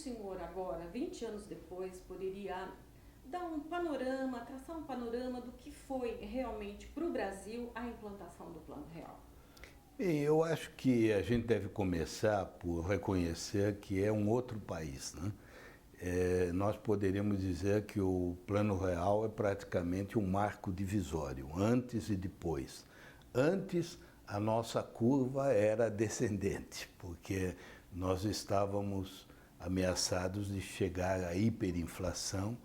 senhor agora, 20 anos depois, poderia dar um panorama, traçar um panorama do que foi realmente para o Brasil a implantação do Plano Real? Bem, eu acho que a gente deve começar por reconhecer que é um outro país, né? Nós poderíamos dizer que o Plano Real é praticamente um marco divisório, antes e depois. Antes, a nossa curva era descendente, porque nós estávamos ameaçados de chegar à hiperinflação,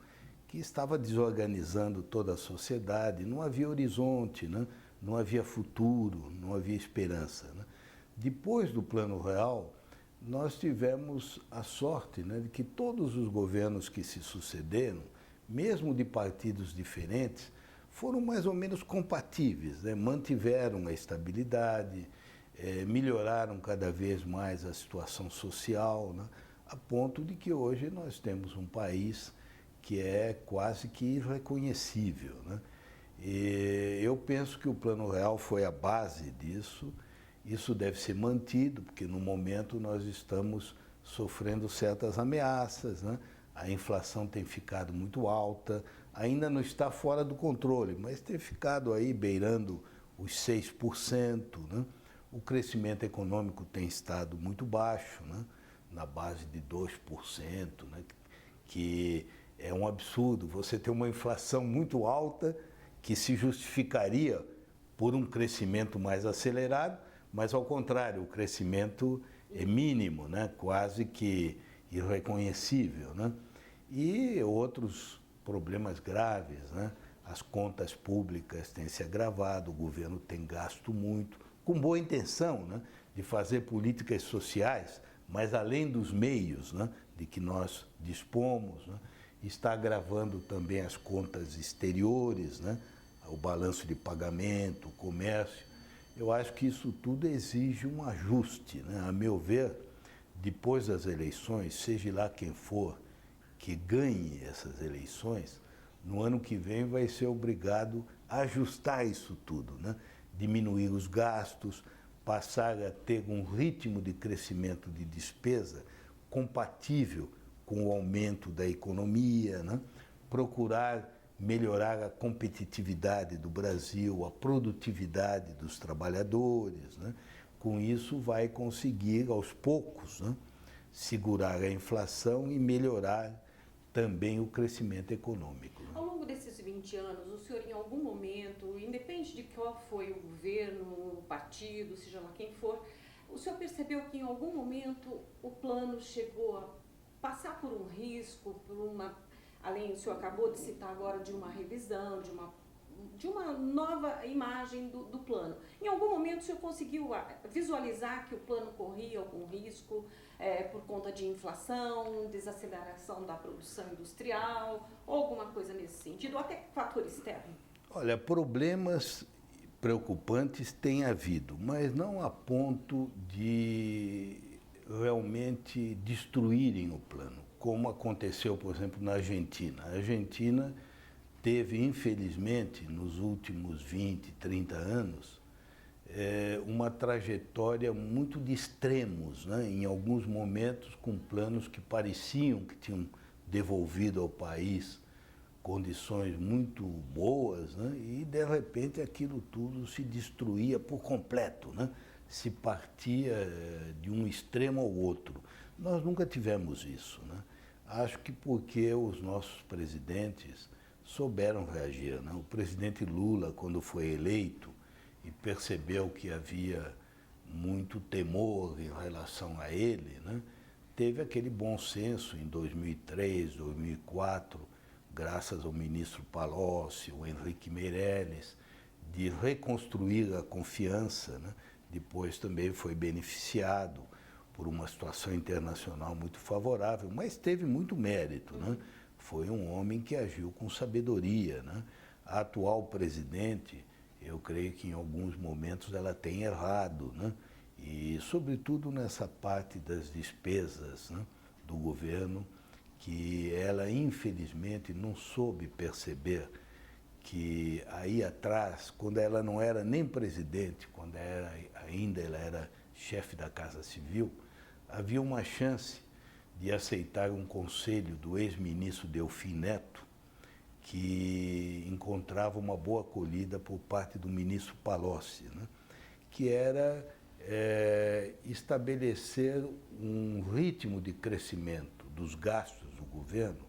que estava desorganizando toda a sociedade, não havia horizonte, né? Não havia futuro, não havia esperança, né? Depois do Plano Real, nós tivemos a sorte, né, de que todos os governos que se sucederam, mesmo de partidos diferentes, foram mais ou menos compatíveis, né? Mantiveram a estabilidade, melhoraram cada vez mais a situação social, né? A ponto de que hoje nós temos um país que é quase que irreconhecível, né? E eu penso que o Plano Real foi a base disso. Isso deve ser mantido, porque no momento nós estamos sofrendo certas ameaças, né? A inflação tem ficado muito alta, ainda não está fora do controle, mas tem ficado aí beirando os 6%, né? O crescimento econômico tem estado muito baixo, né? Na base de 2%, né? Que é um absurdo. Você tem uma inflação muito alta que se justificaria por um crescimento mais acelerado, mas ao contrário, o crescimento é mínimo, né? Quase que irreconhecível, né? E outros problemas graves, né? As contas públicas têm se agravado, o governo tem gasto muito, com boa intenção, né? De fazer políticas sociais, mas além dos meios, né? De que nós dispomos, né? Está agravando também as contas exteriores, né? O balanço de pagamento, o comércio. Eu acho que isso tudo exige um ajuste, né? A meu ver, depois das eleições, seja lá quem for que ganhe essas eleições, no ano que vem vai ser obrigado a ajustar isso tudo, né? Diminuir os gastos, passar a ter um ritmo de crescimento de despesa compatível com o aumento da economia, né? Procurar melhorar a competitividade do Brasil, a produtividade dos trabalhadores, né? Com isso vai conseguir, aos poucos, né? Segurar a inflação e melhorar também o crescimento econômico, né? Ao longo desses 20 anos, o senhor em algum momento, independente de qual foi o governo, o partido, seja lá quem for, o senhor percebeu que em algum momento o plano chegou a passar por um risco, por uma, além, o senhor acabou de citar agora, de uma revisão, de uma nova imagem do plano. Em algum momento o senhor conseguiu visualizar que o plano corria algum risco por conta de inflação, desaceleração da produção industrial, ou alguma coisa nesse sentido, ou até fator externo? Olha, problemas preocupantes tem havido, mas não a ponto de realmente destruírem o plano, como aconteceu, por exemplo, na Argentina. A Argentina teve, infelizmente, nos últimos 20, 30 anos, uma trajetória muito de extremos, né? Em alguns momentos com planos que pareciam que tinham devolvido ao país condições muito boas, né? E de repente aquilo tudo se destruía por completo, né? Se partia de um extremo ao outro. Nós nunca tivemos isso, né? Acho que porque os nossos presidentes souberam reagir, né? O presidente Lula, quando foi eleito e percebeu que havia muito temor em relação a ele, né? Teve aquele bom senso em 2003, 2004, graças ao ministro Palocci, o Henrique Meirelles, de reconstruir a confiança, né? Depois também foi beneficiado por uma situação internacional muito favorável, mas teve muito mérito, né? Foi um homem que agiu com sabedoria, né? A atual presidente, eu creio que em alguns momentos ela tem errado, né? E sobretudo nessa parte das despesas, né, do governo, que ela infelizmente não soube perceber que aí atrás, quando ela não era nem presidente, quando ainda ela era chefe da Casa Civil, havia uma chance de aceitar um conselho do ex-ministro Delfim Neto, que encontrava uma boa acolhida por parte do ministro Palocci, né? Que era estabelecer um ritmo de crescimento dos gastos do governo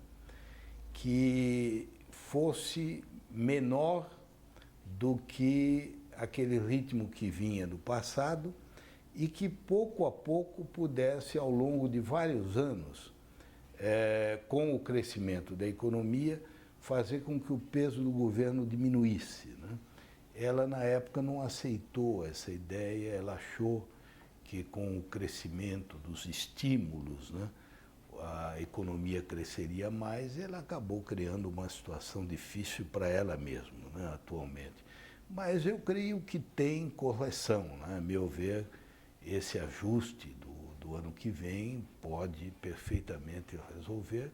que fosse menor do que aquele ritmo que vinha do passado e que pouco a pouco pudesse, ao longo de vários anos, com o crescimento da economia, fazer com que o peso do governo diminuísse, né? Ela, na época, não aceitou essa ideia, ela achou que com o crescimento dos estímulos, né, a economia cresceria mais, e ela acabou criando uma situação difícil para ela mesma, né, atualmente. Mas eu creio que tem correção, né? A meu ver, esse ajuste do ano que vem pode perfeitamente resolver.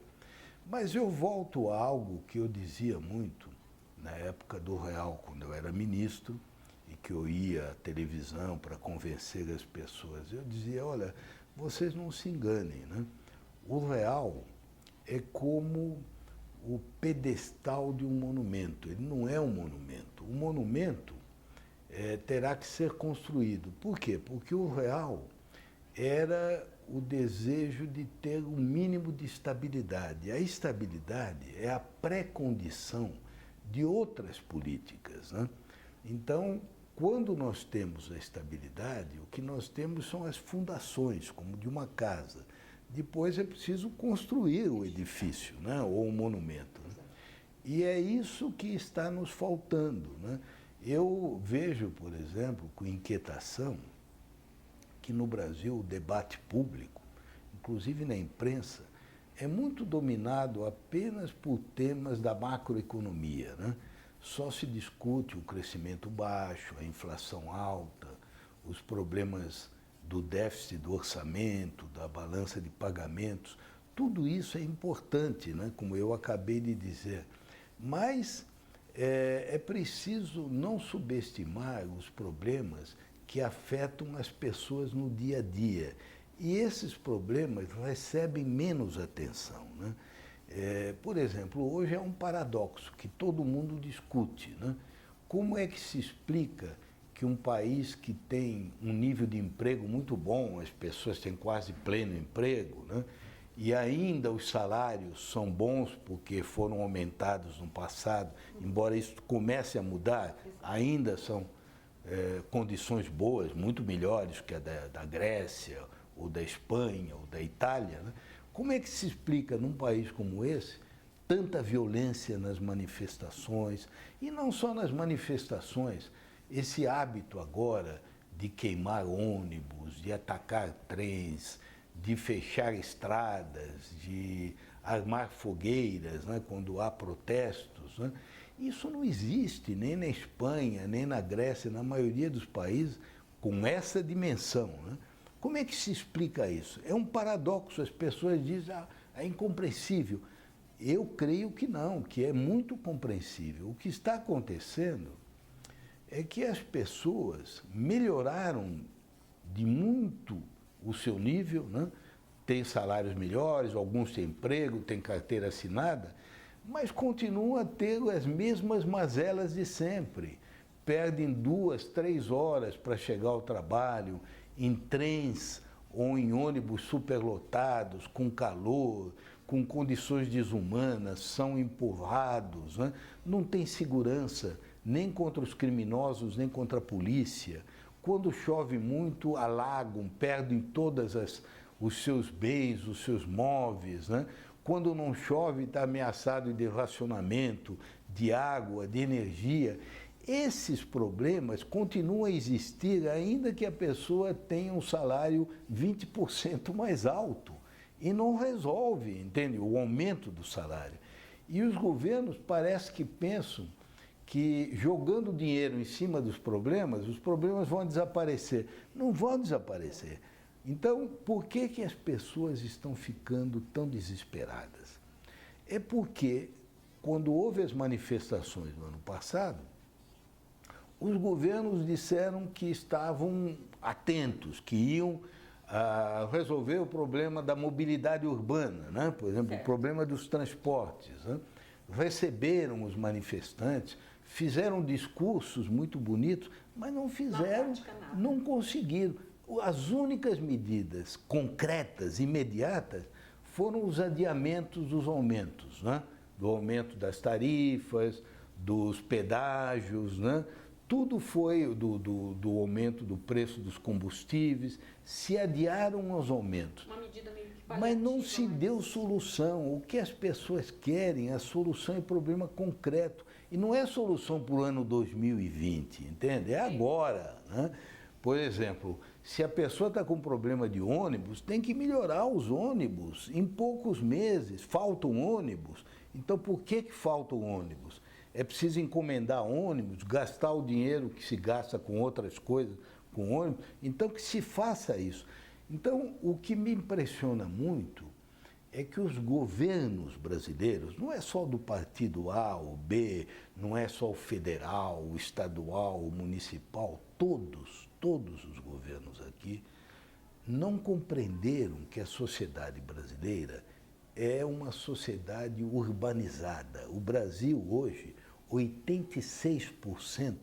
Mas eu volto a algo que eu dizia muito na época do Real, quando eu era ministro e que eu ia à televisão para convencer as pessoas. Eu dizia, olha, vocês não se enganem, né? O Real é como o pedestal de um monumento. Ele não é um monumento. O monumento terá que ser construído. Por quê? Porque o Real era o desejo de ter um mínimo de estabilidade. A estabilidade é a pré-condição de outras políticas, né? Então, quando nós temos a estabilidade, o que nós temos são as fundações, como de uma casa. Depois é preciso construir o edifício, né? Ou o monumento, né? E é isso que está nos faltando, né? Eu vejo, por exemplo, com inquietação, que no Brasil o debate público, inclusive na imprensa, é muito dominado apenas por temas da macroeconomia, né? Só se discute o crescimento baixo, a inflação alta, os problemas do déficit do orçamento, da balança de pagamentos. Tudo isso é importante, né? Como eu acabei de dizer. Mas é preciso não subestimar os problemas que afetam as pessoas no dia a dia. E esses problemas recebem menos atenção, né? Por exemplo, hoje é um paradoxo que todo mundo discute, né? Como é que se explica que um país que tem um nível de emprego muito bom, as pessoas têm quase pleno emprego, né? E ainda os salários são bons porque foram aumentados no passado, embora isso comece a mudar, ainda são condições boas, muito melhores que a da Grécia, ou da Espanha, ou da Itália, né? Como é que se explica num país como esse tanta violência nas manifestações, e não só nas manifestações, esse hábito agora de queimar ônibus, de atacar trens, de fechar estradas, de armar fogueiras, né, quando há protestos, né? Isso não existe nem na Espanha, nem na Grécia, na maioria dos países com essa dimensão, né? Como é que se explica isso? É um paradoxo, as pessoas dizem, é incompreensível. Eu creio que não, que é muito compreensível. O que está acontecendo é que as pessoas melhoraram de muito o seu nível, né? Têm salários melhores, alguns têm emprego, têm carteira assinada, mas continuam a ter as mesmas mazelas de sempre. Perdem 2, 3 horas para chegar ao trabalho, em trens ou em ônibus superlotados, com calor, com condições desumanas, são empurrados, né? Não tem segurança nem contra os criminosos, nem contra a polícia. Quando chove muito, alagam, perdem todos os seus bens, os seus móveis, né? Quando não chove, está ameaçado de racionamento, de água, de energia. Esses problemas continuam a existir, ainda que a pessoa tenha um salário 20% mais alto. E não resolve, entende, o aumento do salário. E os governos parece que pensam que jogando dinheiro em cima dos problemas, os problemas vão desaparecer. Não vão desaparecer. Então, por que as pessoas estão ficando tão desesperadas? É porque, quando houve as manifestações no ano passado, os governos disseram que estavam atentos, que iam a resolver o problema da mobilidade urbana, né? Por exemplo, certo. o problema dos transportes. Né? Receberam os manifestantes, fizeram discursos muito bonitos, mas não fizeram, não conseguiram. As únicas medidas concretas, imediatas, foram os adiamentos dos aumentos, né? Do aumento das tarifas, dos pedágios, né? Tudo foi do aumento do preço dos combustíveis, se adiaram os aumentos. Uma medida meio que mas não se deu solução. O que as pessoas querem, a solução é problema concreto. E não é solução para o ano 2020, entende? É agora. Né? Por exemplo, se a pessoa está com problema de ônibus, tem que melhorar os ônibus. Em poucos meses, faltam ônibus. Então, por que faltam ônibus? É preciso encomendar ônibus, gastar o dinheiro que se gasta com outras coisas, com ônibus. Então, que se faça isso. Então, o que me impressiona muito é que os governos brasileiros, não é só do partido A ou B, não é só o federal, o estadual, o municipal, todos os governos aqui, não compreenderam que a sociedade brasileira é uma sociedade urbanizada. O Brasil hoje, 86%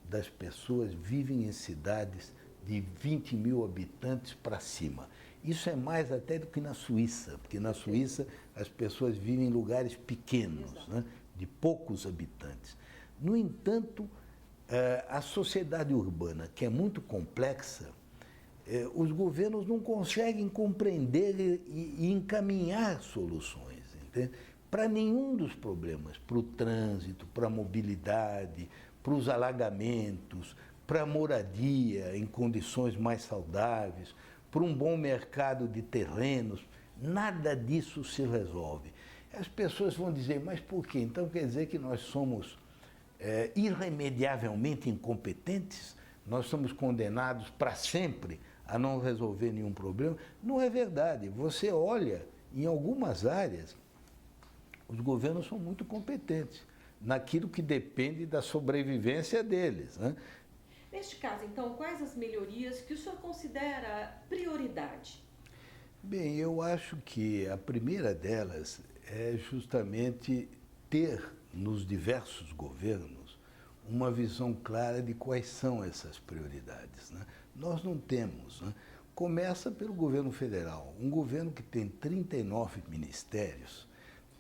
das pessoas vivem em cidades de 20 mil habitantes para cima. Isso é mais até do que na Suíça, porque na Suíça as pessoas vivem em lugares pequenos, né, de poucos habitantes. No entanto, a sociedade urbana, que é muito complexa, os governos não conseguem compreender e encaminhar soluções, entende? Para nenhum dos problemas, para o trânsito, para a mobilidade, para os alagamentos, para a moradia em condições mais saudáveis, para um bom mercado de terrenos, nada disso se resolve. As pessoas vão dizer, mas por quê? Então quer dizer que nós somos irremediavelmente incompetentes? Nós somos condenados para sempre a não resolver nenhum problema? Não é verdade. Você olha, em algumas áreas, os governos são muito competentes naquilo que depende da sobrevivência deles, né? Neste caso, então, quais as melhorias que o senhor considera prioridade? Bem, eu acho que a primeira delas é justamente ter nos diversos governos uma visão clara de quais são essas prioridades, né? Nós não temos, né? Começa pelo governo federal, um governo que tem 39 ministérios,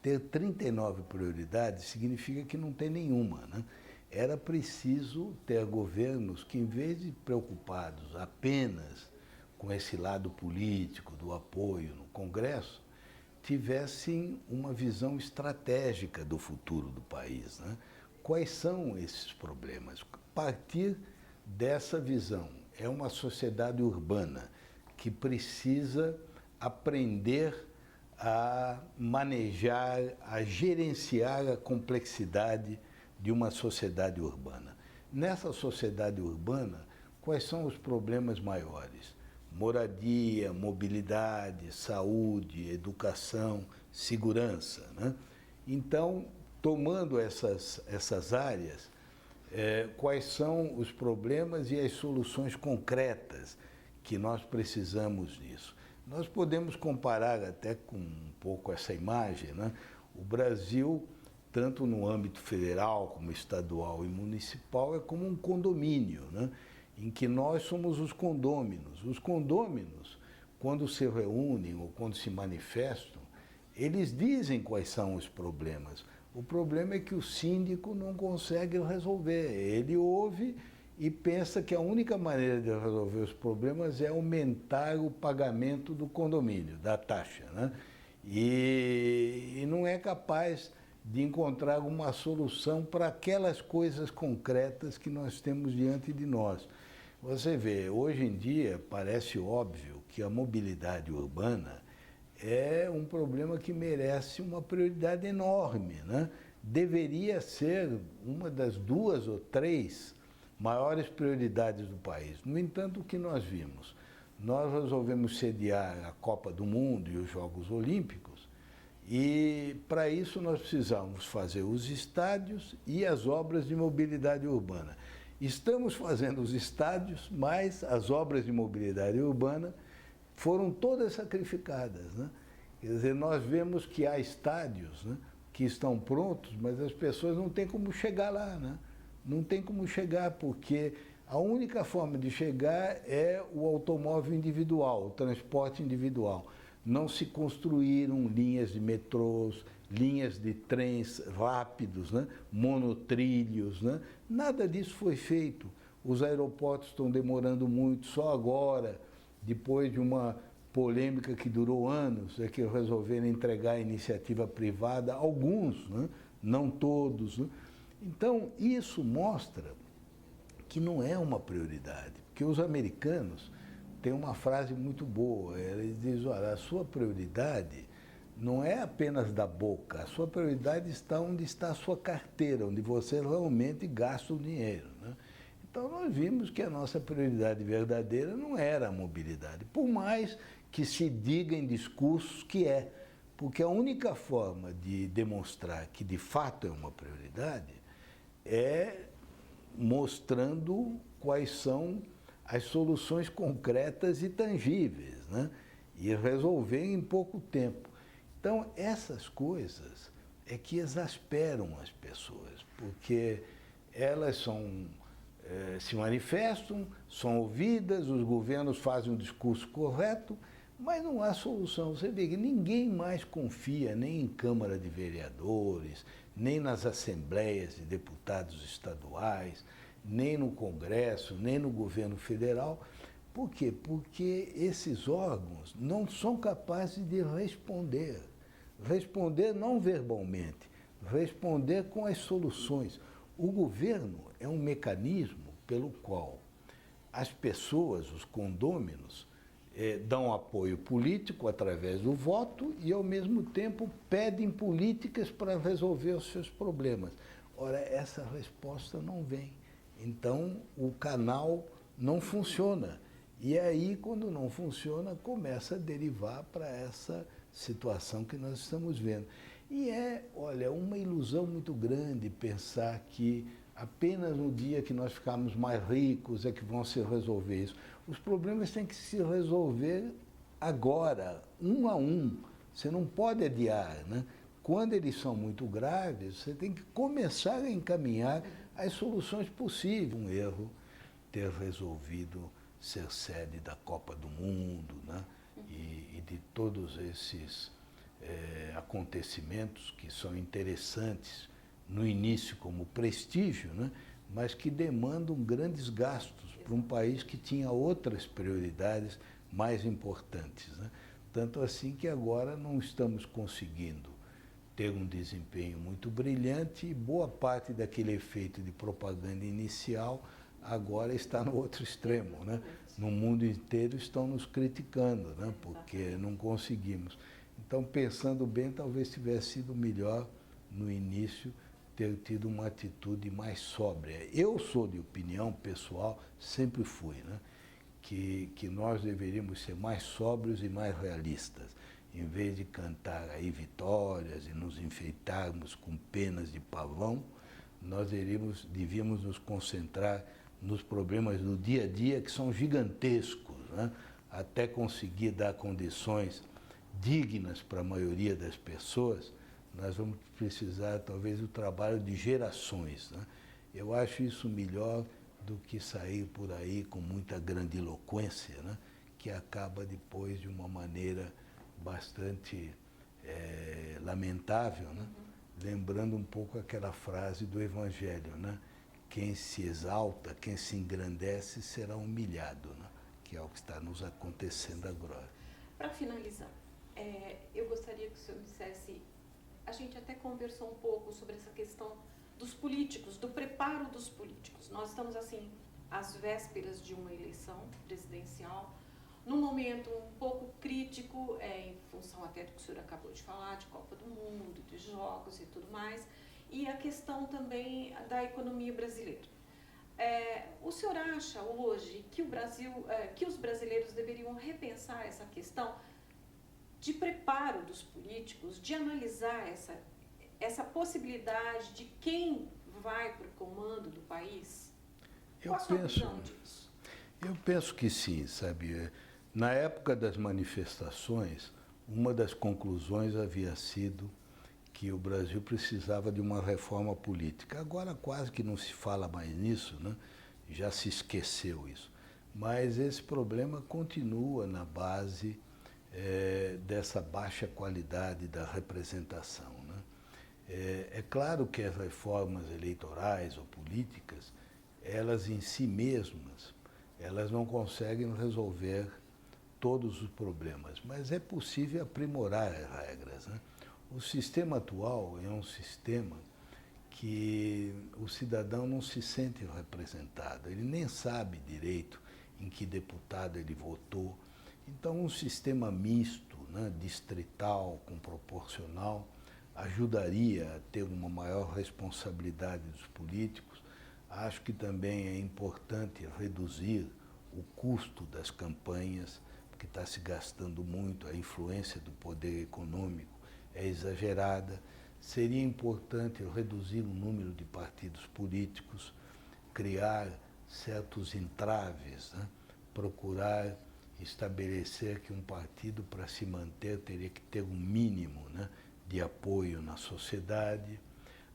ter 39 prioridades significa que não tem nenhuma, né? Era preciso ter governos que, em vez de preocupados apenas com esse lado político, do apoio no Congresso, tivessem uma visão estratégica do futuro do país, né? Quais são esses problemas? A partir dessa visão, é uma sociedade urbana que precisa aprender a manejar, a gerenciar a complexidade de uma sociedade urbana. Nessa sociedade urbana, quais são os problemas maiores? Moradia, mobilidade, saúde, educação, segurança, né? Então, tomando essas áreas, quais são os problemas e as soluções concretas que nós precisamos disso? Nós podemos comparar até com um pouco essa imagem, né? O Brasil, tanto no âmbito federal como estadual e municipal, é como um condomínio, né? Em que nós somos os condôminos. Os condôminos, quando se reúnem ou quando se manifestam, eles dizem quais são os problemas. O problema é que o síndico não consegue resolver. Ele ouve e pensa que a única maneira de resolver os problemas é aumentar o pagamento do condomínio, da taxa, né? E não é capaz de encontrar uma solução para aquelas coisas concretas que nós temos diante de nós. Você vê, hoje em dia parece óbvio que a mobilidade urbana é um problema que merece uma prioridade enorme, né? Deveria ser uma das 2 ou 3 maiores prioridades do país. No entanto, o que nós vimos? Nós resolvemos sediar a Copa do Mundo e os Jogos Olímpicos e, para isso, nós precisamos fazer os estádios e as obras de mobilidade urbana. Estamos fazendo os estádios, mas as obras de mobilidade urbana foram todas sacrificadas, né? Quer dizer, nós vemos que há estádios, né, que estão prontos, mas as pessoas não têm como chegar lá, né? Não tem como chegar, porque a única forma de chegar é o automóvel individual, o transporte individual. Não se construíram linhas de metrôs, linhas de trens rápidos, né? Monotrilhos, né? Nada disso foi feito. Os aeroportos estão demorando muito, só agora, depois de uma polêmica que durou anos, é que resolveram entregar a iniciativa privada, alguns, né? Não todos, né? Então, isso mostra que não é uma prioridade, porque os americanos têm uma frase muito boa, eles dizem, olha, a sua prioridade não é apenas da boca, a sua prioridade está onde está a sua carteira, onde você realmente gasta o dinheiro, né? Então, nós vimos que a nossa prioridade verdadeira não era a mobilidade, por mais que se diga em discursos que é, porque a única forma de demonstrar que de fato é uma prioridade é mostrando quais são as soluções concretas e tangíveis, né? E resolver em pouco tempo. Então, essas coisas é que exasperam as pessoas, porque elas se manifestam, são ouvidas, os governos fazem um discurso correto, mas não há solução. Você vê que ninguém mais confia nem em Câmara de Vereadores, nem nas assembleias de deputados estaduais, nem no Congresso, nem no governo federal. Por quê? Porque esses órgãos não são capazes de responder. Responder não verbalmente, responder com as soluções. O governo é um mecanismo pelo qual as pessoas, os condôminos, dão apoio político através do voto e, ao mesmo tempo, pedem políticas para resolver os seus problemas. Ora, essa resposta não vem. Então, o canal não funciona. E aí, quando não funciona, começa a derivar para essa situação que nós estamos vendo. E olha, uma ilusão muito grande pensar que apenas no dia que nós ficarmos mais ricos é que vão se resolver isso. Os problemas têm que se resolver agora, um a um. Você não pode adiar, né? Quando eles são muito graves, você tem que começar a encaminhar as soluções possíveis. Um erro ter resolvido ser sede da Copa do Mundo, né? E de todos esses acontecimentos que são interessantes no início como prestígio, né? Mas que demandam grandes gastos para um país que tinha outras prioridades mais importantes, né? Tanto assim que agora não estamos conseguindo ter um desempenho muito brilhante e boa parte daquele efeito de propaganda inicial agora está no outro extremo, né? No mundo inteiro estão nos criticando, né? Porque não conseguimos. Então, pensando bem, talvez tivesse sido melhor no início ter tido uma atitude mais sóbria. Eu sou de opinião pessoal, sempre fui, né? Que nós deveríamos ser mais sóbrios e mais realistas. Em vez de cantar aí vitórias e nos enfeitarmos com penas de pavão, nós devíamos nos concentrar nos problemas do dia a dia, que são gigantescos, né? Até conseguir dar condições dignas para a maioria das pessoas, nós vamos precisar, talvez, do trabalho de gerações, né? Eu acho isso melhor do que sair por aí com muita grandiloquência, né? Que acaba depois de uma maneira bastante lamentável, né? Lembrando um pouco aquela frase do Evangelho, né? Quem se exalta, quem se engrandece, será humilhado, né? Que é o que está nos acontecendo agora. Para finalizar, eu gostaria que o senhor dissesse, a gente até conversou um pouco sobre essa questão dos políticos, do preparo dos políticos. Nós estamos, assim, às vésperas de uma eleição presidencial, num momento um pouco crítico, em função até do que o senhor acabou de falar, de Copa do Mundo, de jogos e tudo mais, e a questão também da economia brasileira. O senhor acha hoje que que os brasileiros deveriam repensar essa questão de preparo dos políticos, de analisar essa possibilidade de quem vai para o comando do país? Qual a sua visão disso? Eu penso que sim, sabe? Na época das manifestações, uma das conclusões havia sido que o Brasil precisava de uma reforma política. Agora quase que não se fala mais nisso, né? Já se esqueceu isso. Mas esse problema continua na base dessa baixa qualidade da representação, né? É claro que as reformas eleitorais ou políticas, elas em si mesmas, elas não conseguem resolver todos os problemas, mas é possível aprimorar as regras, né? O sistema atual é um sistema que o cidadão não se sente representado, ele nem sabe direito em que deputado ele votou. Então, um sistema misto, né, distrital com proporcional, ajudaria a ter uma maior responsabilidade dos políticos. Acho que também é importante reduzir o custo das campanhas, porque está se gastando muito, a influência do poder econômico é exagerada. Seria importante reduzir o número de partidos políticos, criar certos entraves, né? Procurar estabelecer que um partido, para se manter, teria que ter um mínimo, né, de apoio na sociedade.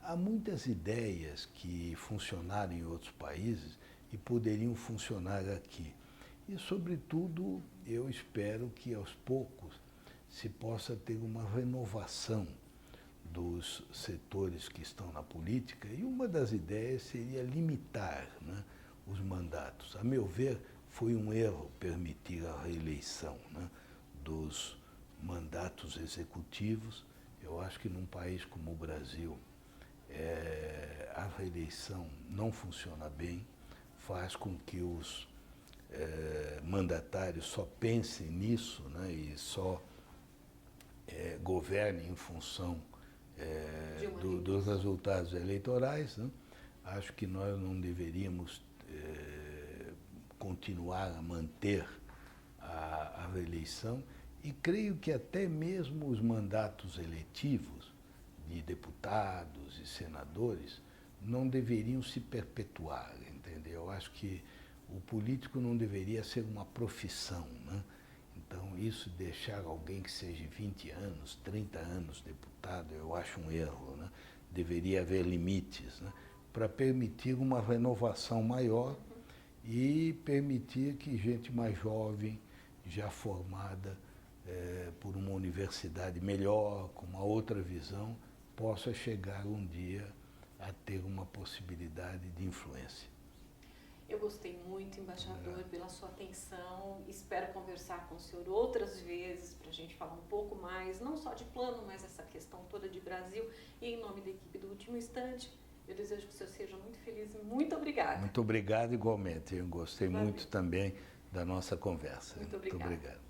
Há muitas ideias que funcionaram em outros países e poderiam funcionar aqui. E, sobretudo, eu espero que, aos poucos, se possa ter uma renovação dos setores que estão na política, e uma das ideias seria limitar, né, os mandatos. A meu ver, foi um erro permitir a reeleição, né, dos mandatos executivos. Eu acho que num país como o Brasil, a reeleição não funciona bem, faz com que os mandatários só pensem nisso, né, e só governem em função dos resultados eleitorais, né? Acho que nós não deveríamos continuar a manter a reeleição, e creio que até mesmo os mandatos eletivos de deputados e senadores não deveriam se perpetuar, entendeu? Eu acho que o político não deveria ser uma profissão, né? Então, isso deixar alguém que seja 20 anos, 30 anos deputado, eu acho um erro, né? Deveria haver limites, né, para permitir uma renovação maior e permitir que gente mais jovem, já formada por uma universidade melhor, com uma outra visão, possa chegar um dia a ter uma possibilidade de influência. Eu gostei muito, embaixador, pela sua atenção. Espero conversar com o senhor outras vezes para a gente falar um pouco mais, não só de plano, mas essa questão toda de Brasil. E em nome da equipe do Último Instante, eu desejo que o senhor seja muito feliz e muito obrigada. Muito obrigado igualmente. Eu gostei muito também da nossa conversa. Muito obrigada. Muito obrigado.